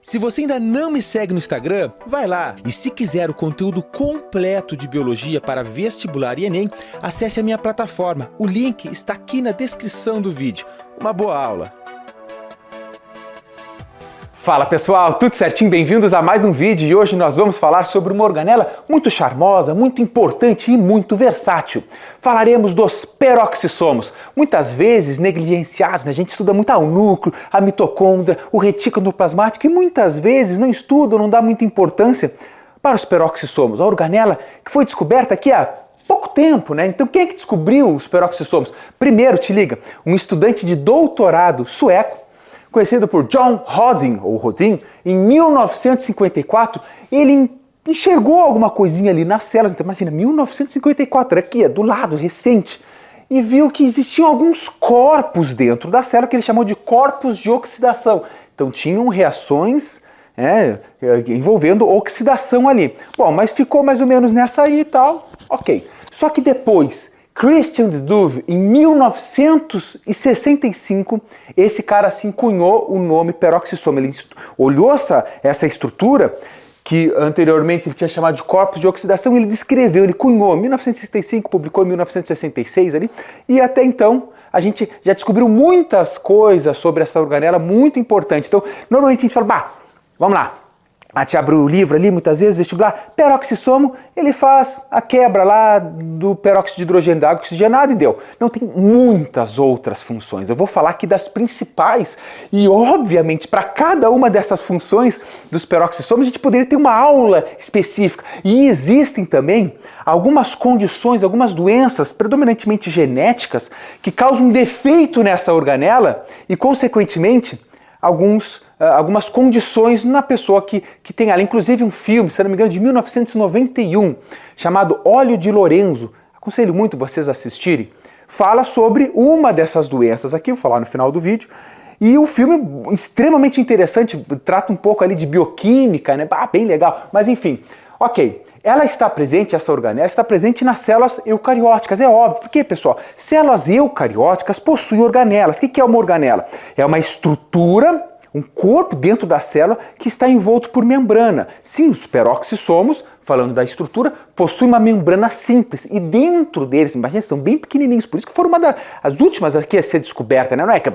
Se você ainda não me segue no Instagram, vai lá. E se quiser o conteúdo completo de biologia para vestibular e Enem, acesse a minha plataforma. O link está aqui na descrição do vídeo. Uma boa aula! Fala pessoal, tudo certinho? Bem-vindos a mais um vídeo e hoje nós vamos falar sobre uma organela muito charmosa, muito importante e muito versátil. Falaremos dos peroxissomos, muitas vezes negligenciados, né? A gente estuda muito o núcleo, a mitocôndria, o retículo endoplasmático e muitas vezes não estuda, não dá muita importância para os peroxissomos. A organela que foi descoberta aqui há pouco tempo, né? Então quem é que descobriu os peroxissomos? Primeiro, te liga, um estudante de doutorado sueco, conhecido por John Rodin, ou Rodin, em 1954, ele enxergou alguma coisinha ali nas células, então imagina, 1954, aqui, do lado, recente, e viu que existiam alguns corpos dentro da célula que ele chamou de corpos de oxidação. Então tinham reações envolvendo oxidação ali. Bom, mas ficou mais ou menos nessa aí e tal, ok. Só que depois, Christian de Duve, em 1965, esse cara assim cunhou o nome peroxissoma. Ele olhou essa estrutura que anteriormente ele tinha chamado de corpos de oxidação, ele descreveu, ele cunhou em 1965, publicou em 1966 ali, e até então a gente já descobriu muitas coisas sobre essa organela muito importante. Então, normalmente a gente fala, vamos lá. A gente abre o livro ali, muitas vezes, vestibular, peroxissomo, ele faz a quebra lá do peróxido de hidrogênio da água oxigenada e deu. Não, tem muitas outras funções. Eu vou falar aqui das principais e, obviamente, para cada uma dessas funções dos peroxissomos, a gente poderia ter uma aula específica. E existem também algumas condições, algumas doenças, predominantemente genéticas, que causam defeito nessa organela e, consequentemente, algumas condições na pessoa que tem ela. Inclusive um filme, se não me engano, de 1991, chamado Óleo de Lorenzo, aconselho muito vocês assistirem, fala sobre uma dessas doenças aqui, vou falar no final do vídeo, e o filme é extremamente interessante, trata um pouco ali de bioquímica, né? Bem legal, mas enfim, ok. Ela está presente, essa organela está presente nas células eucarióticas, é óbvio. Por quê, pessoal? Células eucarióticas possuem organelas. O que é uma organela? É uma estrutura, um corpo dentro da célula que está envolto por membrana. Sim, os peroxissomos, falando da estrutura, possuem uma membrana simples. E dentro deles, imagina, são bem pequenininhos. Por isso que foram uma das últimas aqui a ser descoberta, né? Não é que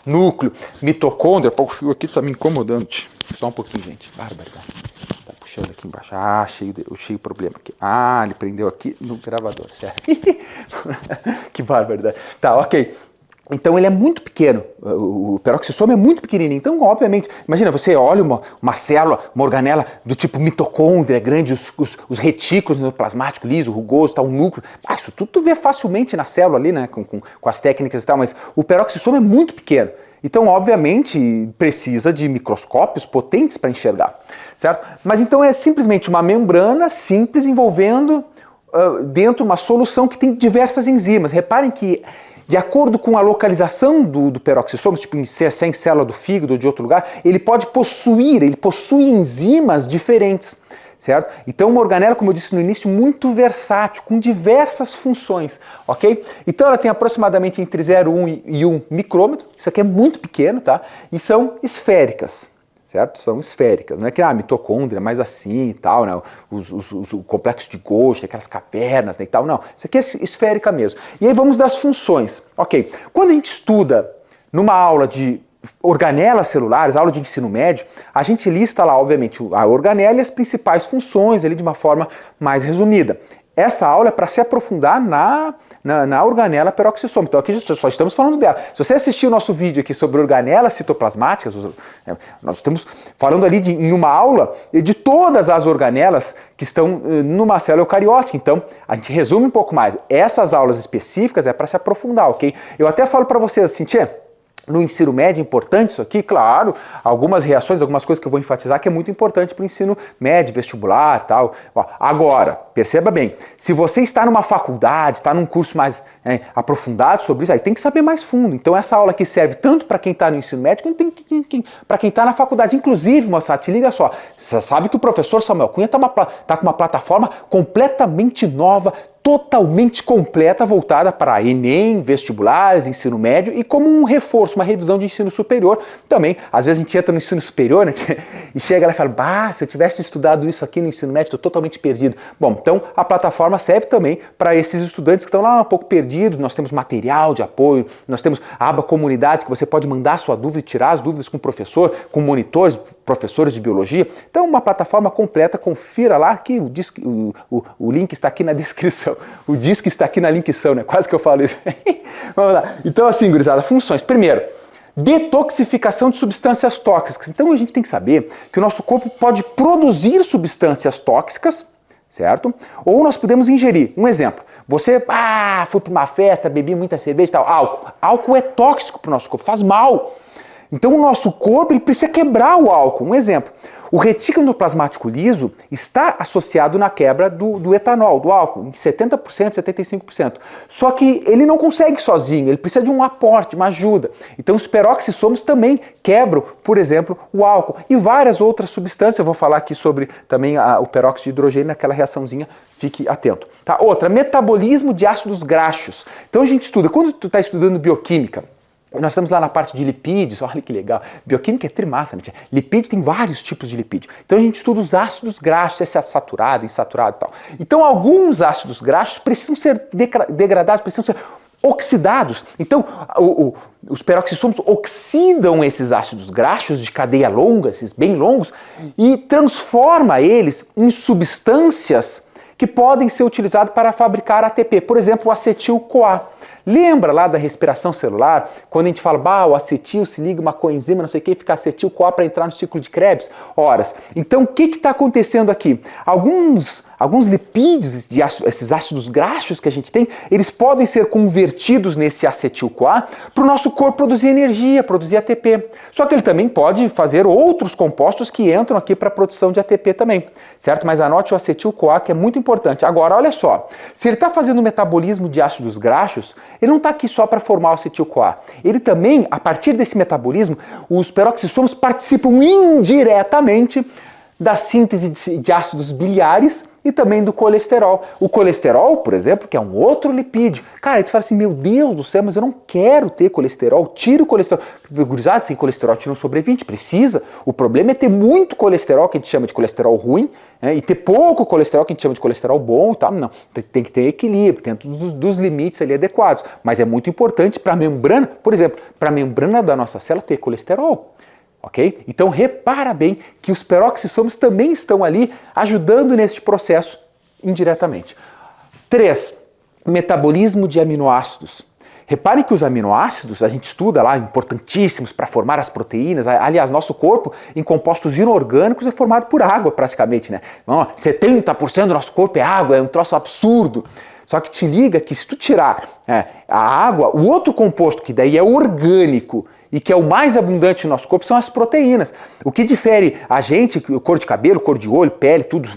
núcleo, mitocôndria. Pô, o fio aqui está me incomodando. Só um pouquinho, gente. Bárbara. Puxando aqui embaixo. Cheio problema aqui. Ele prendeu aqui no gravador, certo? Que barbaridade. Tá, ok. Então ele é muito pequeno, o peroxissoma é muito pequenininho. Então, obviamente, imagina, você olha uma célula, uma organela do tipo mitocôndria, grande, os retículos endoplasmáticos, liso, rugoso, um núcleo. Isso tudo tu vê facilmente na célula ali, né, com as técnicas e tal, mas o peroxissoma é muito pequeno. Então, obviamente, precisa de microscópios potentes para enxergar, certo? Mas então é simplesmente uma membrana simples envolvendo dentro uma solução que tem diversas enzimas. Reparem que, de acordo com a localização do peroxissoma, tipo se é em célula do fígado ou de outro lugar, ele possui enzimas diferentes, certo? Então uma organela, como eu disse no início, muito versátil, com diversas funções, ok? Então ela tem aproximadamente entre 0,1 e 1 micrômetro, isso aqui é muito pequeno, tá? E são esféricas. Certo? São esféricas, não é que a mitocôndria, mais assim e tal, né? O complexo de Golgi, aquelas cavernas, né, e tal, não. Isso aqui é esférica mesmo. E aí vamos das funções. Ok, quando a gente estuda numa aula de organelas celulares, aula de ensino médio, a gente lista lá, obviamente, a organela e as principais funções ali de uma forma mais resumida. Essa aula é para se aprofundar na organela peroxissoma. Então aqui só estamos falando dela. Se você assistiu o nosso vídeo aqui sobre organelas citoplasmáticas, nós estamos falando ali em uma aula de todas as organelas que estão numa célula eucariótica. Então a gente resume um pouco mais. Essas aulas específicas é para se aprofundar, ok? Eu até falo para vocês assim, no ensino médio é importante isso aqui? Claro, algumas reações, algumas coisas que eu vou enfatizar que é muito importante para o ensino médio, vestibular e tal. Agora, perceba bem, se você está numa faculdade, está num curso mais aprofundado sobre isso, aí tem que saber mais fundo. Então essa aula aqui serve tanto para quem está no ensino médio quanto para quem está na faculdade. Inclusive, moçada, te liga só, você sabe que o professor Samuel Cunha está com uma plataforma completamente nova, totalmente completa, voltada para Enem, vestibulares, ensino médio e como um reforço, uma revisão de ensino superior também. Às vezes a gente entra no ensino superior, né, e chega lá e fala, bah, se eu tivesse estudado isso aqui no ensino médio, estou totalmente perdido. Bom, então a plataforma serve também para esses estudantes que estão lá um pouco perdidos. Nós temos material de apoio, nós temos a aba comunidade, que você pode mandar sua dúvida e tirar as dúvidas com o professor, com monitores, professores de biologia. Então, uma plataforma completa, confira lá, que o link está aqui na descrição. O disco está aqui na linkção, né? Quase que eu falo isso. Vamos lá. Então, assim, gurizada, funções. Primeiro, detoxificação de substâncias tóxicas. Então, a gente tem que saber que o nosso corpo pode produzir substâncias tóxicas, certo? Ou nós podemos ingerir. Um exemplo, você foi para uma festa, bebi muita cerveja e tal, álcool. Álcool é tóxico para o nosso corpo, faz mal. Então o nosso corpo ele precisa quebrar o álcool. Um exemplo, o retículo endoplasmático liso está associado na quebra do etanol, do álcool, em 70%, 75%. Só que ele não consegue sozinho, ele precisa de um aporte, uma ajuda. Então os peroxissomos também quebram, por exemplo, o álcool e várias outras substâncias. Eu vou falar aqui sobre também o peróxido de hidrogênio, naquela reaçãozinha, fique atento. Tá? Outra, metabolismo de ácidos graxos. Então a gente estuda, quando tu está estudando bioquímica, nós estamos lá na parte de lipídios, olha que legal. Bioquímica é trimassa, né? Lipídio tem vários tipos de lipídio. Então a gente estuda os ácidos graxos, esse é saturado, insaturado e tal. Então alguns ácidos graxos precisam ser degradados, precisam ser oxidados. Então os peroxissomos oxidam esses ácidos graxos de cadeia longa, esses bem longos, e transforma eles em substâncias que podem ser utilizadas para fabricar ATP, por exemplo, o acetil-CoA. Lembra lá da respiração celular, quando a gente fala, o acetil se liga uma coenzima, não sei o que, fica acetil-CoA para entrar no ciclo de Krebs? Horas. Então, o que está acontecendo aqui? Alguns lipídios, esses ácidos graxos que a gente tem, eles podem ser convertidos nesse acetil-CoA para o nosso corpo produzir energia, produzir ATP. Só que ele também pode fazer outros compostos que entram aqui para a produção de ATP também, certo? Mas anote o acetil-CoA, que é muito importante. Agora, olha só, se ele está fazendo o metabolismo de ácidos graxos, ele não está aqui só para formar o acetil-CoA. Ele também, a partir desse metabolismo, os peroxissomos participam indiretamente da síntese de ácidos biliares e também do colesterol. O colesterol, por exemplo, que é um outro lipídio. Cara, aí tu fala assim, meu Deus do céu, mas eu não quero ter colesterol, tira o colesterol. Gurizada, sem colesterol tira um sobrevivente, precisa. O problema é ter muito colesterol, que a gente chama de colesterol ruim, né, e ter pouco colesterol, que a gente chama de colesterol bom e tal. Não, tem que ter equilíbrio, dentro dos limites ali adequados. Mas é muito importante para a membrana, por exemplo, para a membrana da nossa célula ter colesterol. Ok? Então repara bem que os peroxissomos também estão ali ajudando neste processo indiretamente. 3. Metabolismo de aminoácidos. Reparem que os aminoácidos, a gente estuda lá, importantíssimos para formar as proteínas. Aliás, nosso corpo, em compostos inorgânicos, é formado por água praticamente, né? 70% do nosso corpo é água, é um troço absurdo. Só que te liga que se tu tirar a água, o outro composto, que daí é orgânico, e que é o mais abundante no nosso corpo, são as proteínas. O que difere a gente, cor de cabelo, cor de olho, pele, tudo,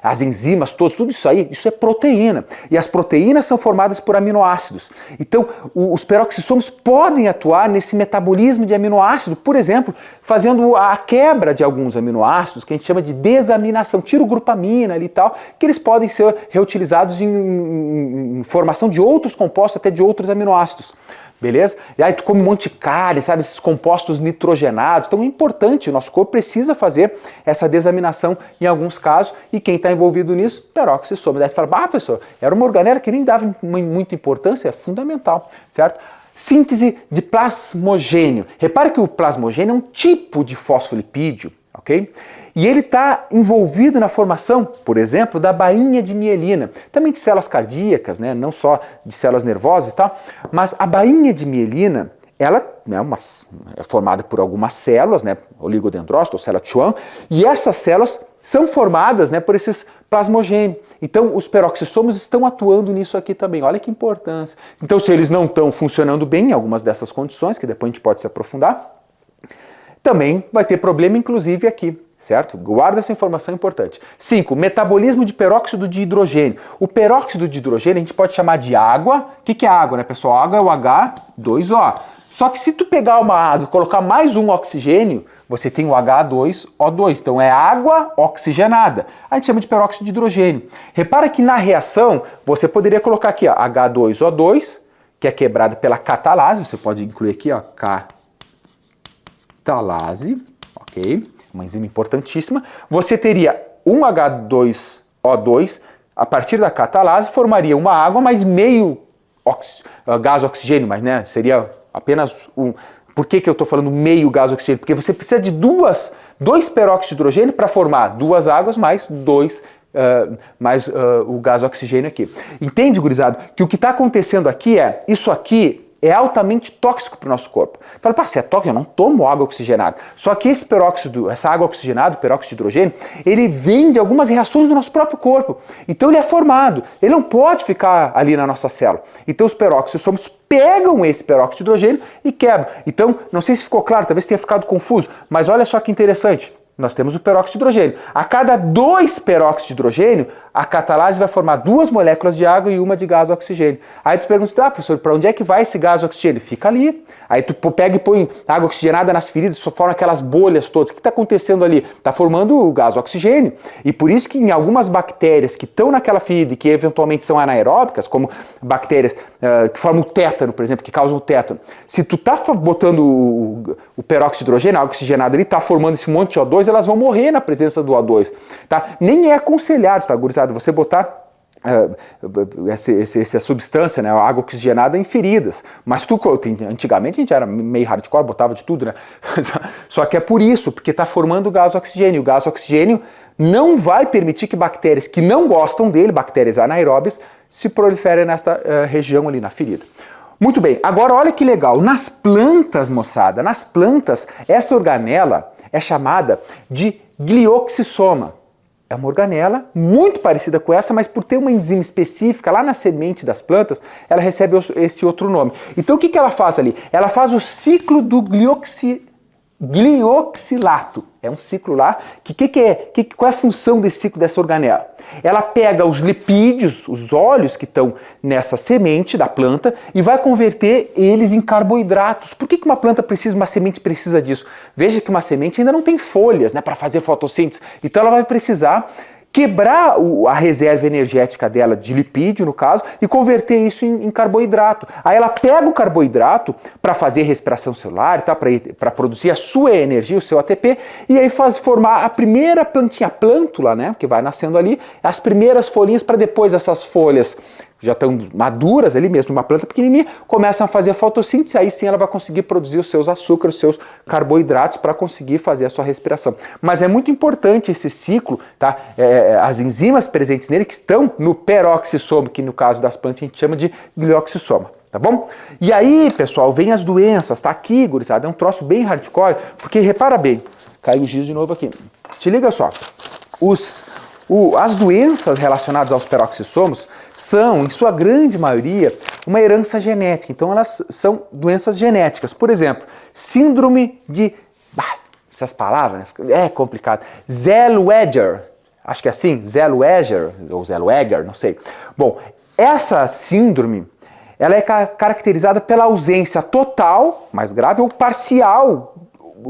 as enzimas, tudo isso aí, isso é proteína. E as proteínas são formadas por aminoácidos. Então, os peroxissomos podem atuar nesse metabolismo de aminoácido, por exemplo, fazendo a quebra de alguns aminoácidos, que a gente chama de desaminação. Tira o grupamina ali e tal, que eles podem ser reutilizados em formação de outros compostos, até de outros aminoácidos. Beleza? E aí tu come um monte de carne, sabe, esses compostos nitrogenados. Então é importante, o nosso corpo precisa fazer essa desaminação em alguns casos, e quem está envolvido nisso, peroxissoma. Daí tu fala, professor, era uma organela que nem dava muita importância, é fundamental, certo? Síntese de plasmogênio. Repare que o plasmogênio é um tipo de fosfolipídio, ok? E ele está envolvido na formação, por exemplo, da bainha de mielina, também de células cardíacas, né? Não só de células nervosas e tal, mas a bainha de mielina, ela é formada por algumas células, né? Oligodendrócito ou célula Schwann, e essas células são formadas, né, por esses plasmogênios. Então, os peroxissomos estão atuando nisso aqui também. Olha que importância. Então, se eles não estão funcionando bem em algumas dessas condições, que depois a gente pode se aprofundar, também vai ter problema, inclusive, aqui. certo? Guarda essa informação importante. 5. Metabolismo de peróxido de hidrogênio. O peróxido de hidrogênio a gente pode chamar de água. O que é água, né, pessoal? Água é o H2O. Só que se tu pegar uma água e colocar mais um oxigênio, você tem o H2O2. Então é água oxigenada. A gente chama de peróxido de hidrogênio. Repara que na reação você poderia colocar aqui ó, H2O2, que é quebrada pela catalase. Você pode incluir aqui ó, catalase, ok? Uma enzima importantíssima. Você teria um H2O2 a partir da catalase, formaria uma água, mas meio gás oxigênio, mas né, seria apenas um. Por que eu estou falando meio gás oxigênio? Porque você precisa de dois peróxidos de hidrogênio para formar duas águas mais o gás oxigênio aqui. Entende, gurizada? Que o que está acontecendo aqui é, isso aqui é altamente tóxico para o nosso corpo. Fala, pá, se é tóxico, eu não tomo água oxigenada. Só que esse peróxido, essa água oxigenada, o peróxido de hidrogênio, ele vem de algumas reações do nosso próprio corpo. Então ele é formado, ele não pode ficar ali na nossa célula. Então os peróxidos somos pegam esse peróxido de hidrogênio e quebram. Então, não sei se ficou claro, talvez tenha ficado confuso, mas olha só que interessante. Nós temos o peróxido de hidrogênio. A cada 2 peróxidos de hidrogênio, a catalase vai formar 2 moléculas de água e uma de gás oxigênio. Aí tu pergunta, professor, para onde é que vai esse gás oxigênio? Fica ali. Aí tu pega e põe água oxigenada nas feridas, só forma aquelas bolhas todas. O que está acontecendo ali? Está formando o gás oxigênio. E por isso que em algumas bactérias que estão naquela ferida e que eventualmente são anaeróbicas, como bactérias que formam o tétano, por exemplo, que causam o tétano, se tu tá botando o peróxido de hidrogênio, a água oxigenada ali, tá formando esse monte de O2, elas vão morrer na presença do O2, tá? Nem é aconselhado, tá, gurizada, você botar essa substância, né, a água oxigenada em feridas, mas antigamente a gente era meio hardcore, botava de tudo, né? Só que é por isso, porque está formando o gás oxigênio. O gás oxigênio não vai permitir que bactérias que não gostam dele, bactérias anaeróbias, se proliferem nesta região ali na ferida. Muito bem, agora olha que legal, nas plantas, moçada, nas plantas, essa organela é chamada de glioxissoma. É uma organela muito parecida com essa, mas por ter uma enzima específica lá na semente das plantas, ela recebe esse outro nome. Então o que ela faz ali? Ela faz o ciclo do glioxilato. É um ciclo lá. Qual é a função desse ciclo dessa organela? Ela pega os lipídios, os óleos que estão nessa semente da planta e vai converter eles em carboidratos. Por que uma planta precisa, uma semente precisa disso? Veja que uma semente ainda não tem folhas, né, para fazer fotossíntese. Então ela vai precisar quebrar a reserva energética dela de lipídio, no caso, e converter isso em carboidrato. Aí ela pega o carboidrato para fazer respiração celular, tá? Para produzir a sua energia, o seu ATP, e aí faz formar a primeira plantinha, a plântula, né, que vai nascendo ali, as primeiras folhinhas, para depois essas folhas já estão maduras ali mesmo, uma planta pequenininha, começam a fazer fotossíntese, aí sim ela vai conseguir produzir os seus açúcares, os seus carboidratos para conseguir fazer a sua respiração. Mas é muito importante esse ciclo, tá? As enzimas presentes nele que estão no peroxissoma, que no caso das plantas a gente chama de glioxissoma, tá bom? E aí, pessoal, vem as doenças, tá aqui, gurizada, é um troço bem hardcore, porque repara bem, caiu o giz de novo aqui, te liga só, as doenças relacionadas aos peroxissomos são, em sua grande maioria, uma herança genética. Então elas são doenças genéticas. Por exemplo, síndrome de... essas palavras, é complicado. Zellweger, acho que é assim, Zellweger, ou Zellweger, não sei. Bom, essa síndrome, ela é caracterizada pela ausência total, mais grave, ou parcial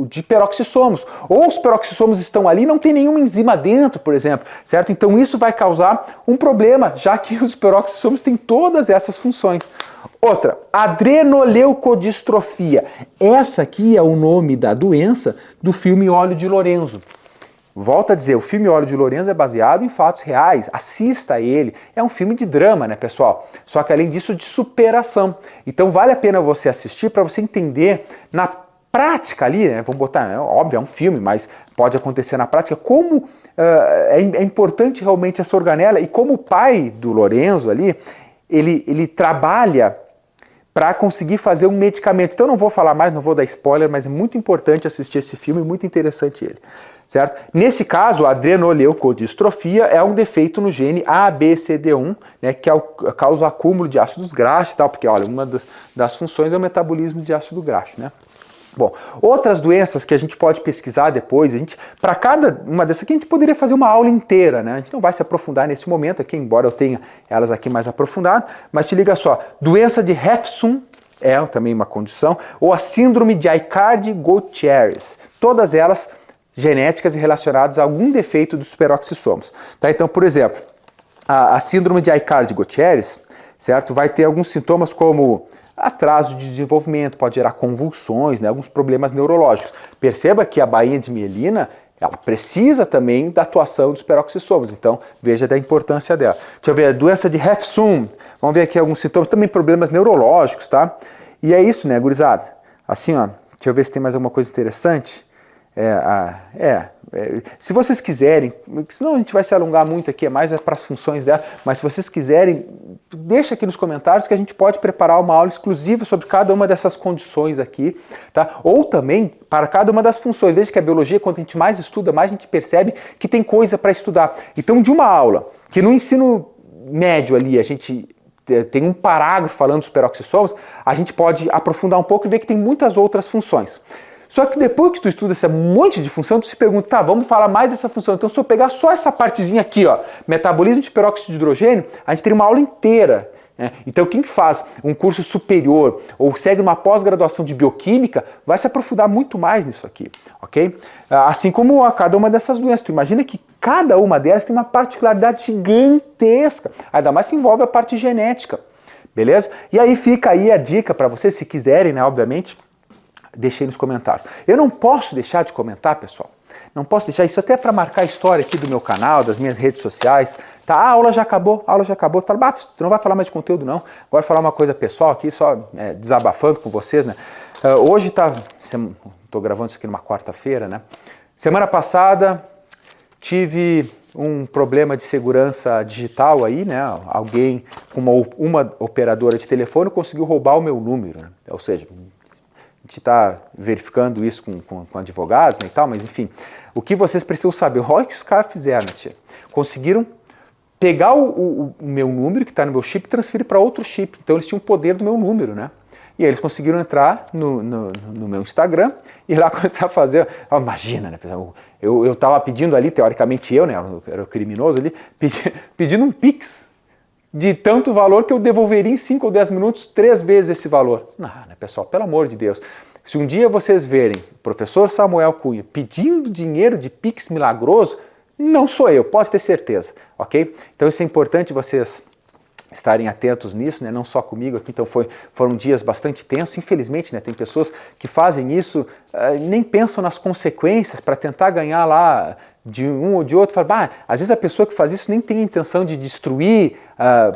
de peroxissomos. Ou os peroxissomos estão ali e não tem nenhuma enzima dentro, por exemplo, certo? Então isso vai causar um problema, já que os peroxissomos têm todas essas funções. Outra, adrenoleucodistrofia. Essa aqui é o nome da doença do filme Óleo de Lorenzo. Volto a dizer, o filme Óleo de Lorenzo é baseado em fatos reais, assista a ele. É um filme de drama, né, pessoal? Só que além disso, de superação. Então vale a pena você assistir para você entender na prática ali, né, vamos botar, óbvio, é um filme, mas pode acontecer na prática, como é importante realmente essa organela e como o pai do Lorenzo ali, ele trabalha para conseguir fazer um medicamento. Então eu não vou falar mais, não vou dar spoiler, mas é muito importante assistir esse filme, muito interessante ele, certo? Nesse caso, a adrenoleucodistrofia é um defeito no gene ABCD1, né, que causa o acúmulo de ácidos graxos e tal, porque olha, uma das funções é o metabolismo de ácido graxo, né? Bom, outras doenças que a gente pode pesquisar depois, para cada uma dessas aqui a gente poderia fazer uma aula inteira, né? A gente não vai se aprofundar nesse momento aqui, embora eu tenha elas aqui mais aprofundadas, mas te liga só, doença de Refsum é também uma condição, ou a síndrome de Aicardi-Goutieres, todas elas genéticas e relacionadas a algum defeito dos peroxissomos. Tá? Então, por exemplo, a síndrome de Aicardi-Goutieres, certo? Vai ter alguns sintomas como atraso de desenvolvimento, pode gerar convulsões, né? Alguns problemas neurológicos. Perceba que a bainha de mielina, ela precisa também da atuação dos peroxissomos, então veja da importância dela. Deixa eu ver, a doença de Refsum, vamos ver aqui alguns sintomas, também problemas neurológicos, tá? E é isso, né, gurizada? Assim, ó, deixa eu ver se tem mais alguma coisa interessante. Se vocês quiserem, senão a gente vai se alongar muito aqui, é mais para as funções dela, mas se vocês quiserem, deixa aqui nos comentários que a gente pode preparar uma aula exclusiva sobre cada uma dessas condições aqui, tá? Ou também para cada uma das funções. Veja que a biologia, quanto a gente mais estuda, mais a gente percebe que tem coisa para estudar. Então, de uma aula que no ensino médio ali a gente tem um parágrafo falando dos peroxissomos, a gente pode aprofundar um pouco e ver que tem muitas outras funções. Só que depois que tu estuda esse monte de função, tu se pergunta, tá, vamos falar mais dessa função. Então, se eu pegar só essa partezinha aqui, ó, metabolismo de peróxido de hidrogênio, a gente teria uma aula inteira. Né? Então, quem faz um curso superior ou segue uma pós-graduação de bioquímica, vai se aprofundar muito mais nisso aqui, ok? Assim como a cada uma dessas doenças. Tu imagina que cada uma delas tem uma particularidade gigantesca. Ainda mais se envolve a parte genética, beleza? E aí fica aí a dica para vocês, se quiserem, né, obviamente, deixei nos comentários. Eu não posso deixar de comentar, pessoal. Não posso deixar isso até para marcar a história aqui do meu canal, das minhas redes sociais. Tá, a aula já acabou, a aula já acabou. Tu fala, tu não vai falar mais de conteúdo não. Agora falar uma coisa pessoal aqui, só desabafando com vocês, né? Hoje tô gravando isso aqui numa quarta-feira, né? Semana passada tive um problema de segurança digital aí, né? Alguém com uma operadora de telefone conseguiu roubar o meu número, né? Ou seja, a gente está verificando isso com advogados, né, e tal, mas enfim, o que vocês precisam saber, olha o que os caras fizeram, né, tia? Conseguiram pegar o meu número que está no meu chip e transferir para outro chip, então eles tinham o poder do meu número, né? E aí eles conseguiram entrar no meu Instagram e lá começar a fazer, imagina, né, pessoal, eu estava pedindo ali, teoricamente eu, né, era o criminoso ali, pedindo um Pix de tanto valor que eu devolveria em 5 ou 10 minutos 3 vezes esse valor. Não, né, pessoal, pelo amor de Deus. Se um dia vocês verem o professor Samuel Cunha pedindo dinheiro de Pix milagroso, não sou eu, pode ter certeza, ok? Então isso é importante vocês estarem atentos nisso, né? Não só comigo aqui, então foram dias bastante tensos, infelizmente, né? Tem pessoas que fazem isso, nem pensam nas consequências para tentar ganhar lá de um ou de outro, fala, às vezes a pessoa que faz isso nem tem intenção de destruir,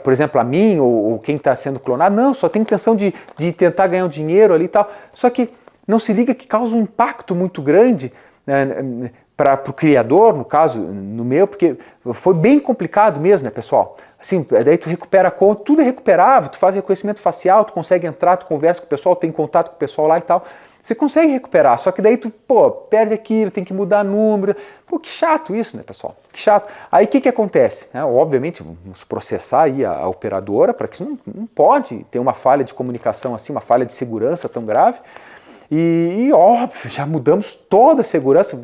por exemplo, a mim ou quem está sendo clonado, não, só tem intenção de tentar ganhar um dinheiro ali e tal, só que não se liga que causa um impacto muito grande para o criador, no caso, no meu, porque foi bem complicado mesmo, né, pessoal? Assim, daí tu recupera a conta, tudo é recuperável, tu faz reconhecimento facial, tu consegue entrar, tu conversa com o pessoal, tem contato com o pessoal lá e tal, você consegue recuperar, só que daí tu, perde aquilo, tem que mudar número, que chato isso, né, pessoal? Que chato. Aí o que acontece? Obviamente, vamos processar aí a operadora, para que isso não pode ter uma falha de comunicação assim, uma falha de segurança tão grave. E óbvio, já mudamos toda a segurança,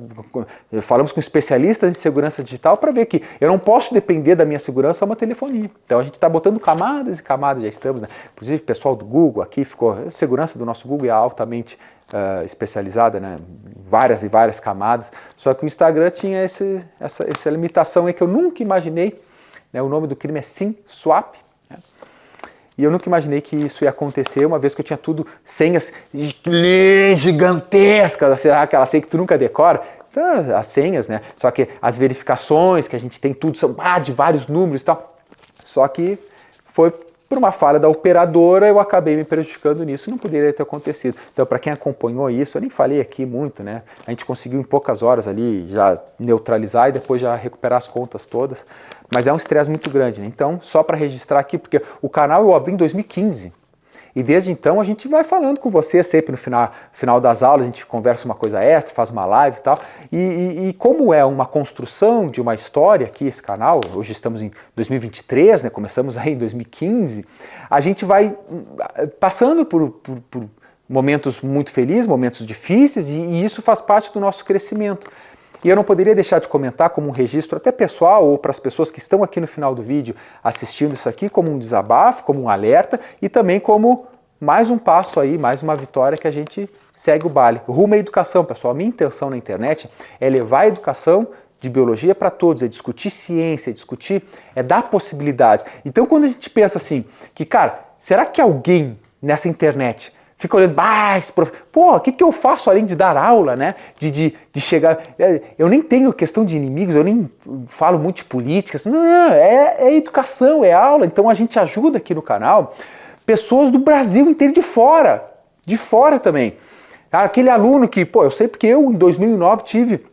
falamos com especialistas em segurança digital para ver que eu não posso depender da minha segurança a uma telefonia. Então a gente está botando camadas e camadas, já estamos, né? Inclusive o pessoal do Google aqui a segurança do nosso Google é altamente especializada, né? Várias e várias camadas, só que o Instagram tinha essa limitação aí que eu nunca imaginei, né? O nome do crime é SimSwap. E eu nunca imaginei que isso ia acontecer, uma vez que eu tinha tudo senhas gigantescas, aquela senha que tu nunca decora, são as senhas, né? Só que as verificações que a gente tem tudo são de vários números e tal. Só que foi por uma falha da operadora, eu acabei me prejudicando nisso, não poderia ter acontecido. Então, para quem acompanhou isso, eu nem falei aqui muito, né? A gente conseguiu em poucas horas ali já neutralizar e depois já recuperar as contas todas. Mas é um estresse muito grande, né? Então, só para registrar aqui, porque o canal eu abri em 2015. E desde então a gente vai falando com você sempre no final das aulas, a gente conversa uma coisa extra, faz uma live e tal. E como é uma construção de uma história aqui, esse canal, hoje estamos em 2023, né, começamos aí em 2015, a gente vai passando por momentos muito felizes, momentos difíceis, e isso faz parte do nosso crescimento. E eu não poderia deixar de comentar como um registro até pessoal ou para as pessoas que estão aqui no final do vídeo assistindo isso aqui, como um desabafo, como um alerta e também como mais um passo aí, mais uma vitória que a gente segue o baile. Rumo à educação, pessoal. A minha intenção na internet é levar a educação de biologia para todos, é discutir ciência, é dar possibilidade. Então quando a gente pensa assim, que cara, será que alguém nessa internet fica olhando, o que eu faço além de dar aula, né? De chegar. Eu nem tenho questão de inimigos, eu nem falo muito de política. Assim, não, é educação, é aula. Então a gente ajuda aqui no canal pessoas do Brasil inteiro, de fora também. Aquele aluno que, eu sei porque eu em 2009 tive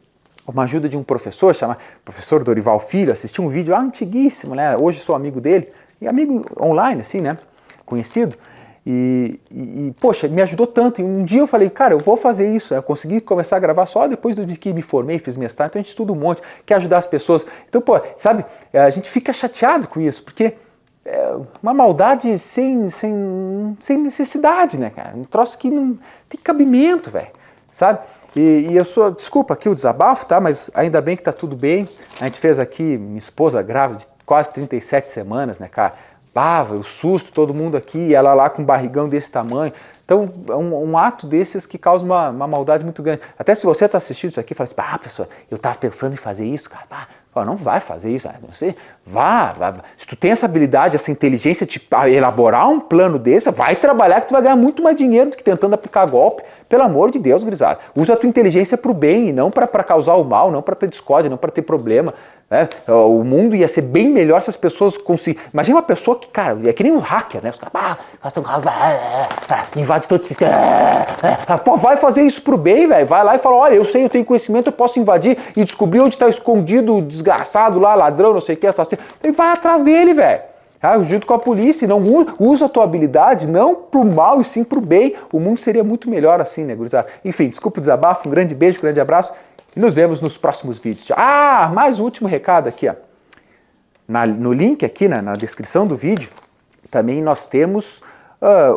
uma ajuda de um professor, chamado professor Dorival Filho, assisti um vídeo antiguíssimo, né? Hoje sou amigo dele, e amigo online, assim, né? Conhecido. Poxa, me ajudou tanto. E um dia eu falei, cara, eu vou fazer isso. Eu consegui começar a gravar só depois do que me formei, fiz mestrado. Então a gente estuda um monte, quer ajudar as pessoas. Então, sabe, a gente fica chateado com isso, porque é uma maldade sem necessidade, né, cara? Um troço que não tem cabimento, velho, sabe? E eu sou, desculpa aqui o desabafo, tá? Mas ainda bem que tá tudo bem. A gente fez aqui, minha esposa grávida de quase 37 semanas, né, cara? O susto, todo mundo aqui, ela lá com um barrigão desse tamanho. Então, é um ato desses que causa uma maldade muito grande. Até se você está assistindo isso aqui e fala assim, professor, eu estava pensando em fazer isso, cara. Não vai fazer isso, você vá. Se tu tem essa habilidade, essa inteligência de elaborar um plano desse, vai trabalhar que tu vai ganhar muito mais dinheiro do que tentando aplicar golpe. Pelo amor de Deus, gurizada. Usa a tua inteligência para o bem e não para causar o mal, não para ter discórdia, não para ter problema. Né? O mundo ia ser bem melhor se as pessoas conseguissem. Imagina uma pessoa que, cara, é que nem um hacker, né? Os caras invade todo o sistema. Vai fazer isso pro bem, velho. Vai lá e fala, olha, eu sei, eu tenho conhecimento, eu posso invadir e descobrir onde está escondido o desgraçado lá, ladrão, não sei o que, assassino. E vai atrás dele, velho. Junto com a polícia, não usa a tua habilidade, não pro mal e sim pro bem. O mundo seria muito melhor assim, né, gurizada? Enfim, desculpa o desabafo, um grande beijo, um grande abraço. E nos vemos nos próximos vídeos. Mais um último recado aqui, ó. No link aqui, na descrição do vídeo, também nós temos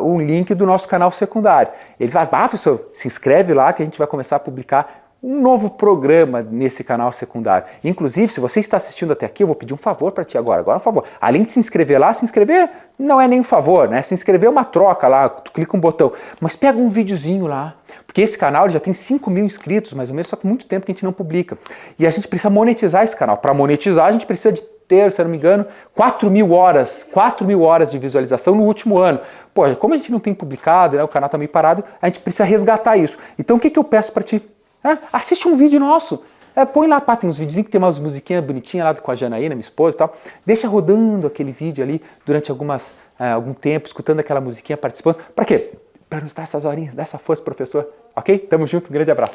um link do nosso canal secundário. Ele vai, professor, se inscreve lá que a gente vai começar a publicar um novo programa nesse canal secundário. Inclusive, se você está assistindo até aqui, eu vou pedir um favor para ti agora. Agora, um favor. Além de se inscrever lá, se inscrever não é nem um favor, né? Se inscrever é uma troca lá, tu clica um botão. Mas pega um videozinho lá. Porque esse canal já tem 5 mil inscritos, mais ou menos, só que muito tempo que a gente não publica. E a gente precisa monetizar esse canal. Para monetizar, a gente precisa de ter, se eu não me engano, 4 mil horas de visualização no último ano. Como a gente não tem publicado, né, o canal está meio parado, a gente precisa resgatar isso. Então, o que eu peço para ti? Assiste um vídeo nosso. Põe lá, tem uns videozinhos que tem umas musiquinhas bonitinhas lá com a Janaína, minha esposa e tal. Deixa rodando aquele vídeo ali durante algum tempo, escutando aquela musiquinha, participando. Para quê? Para nos dar essas horinhas, dar essa força, professor. Ok? Tamo junto, um grande abraço.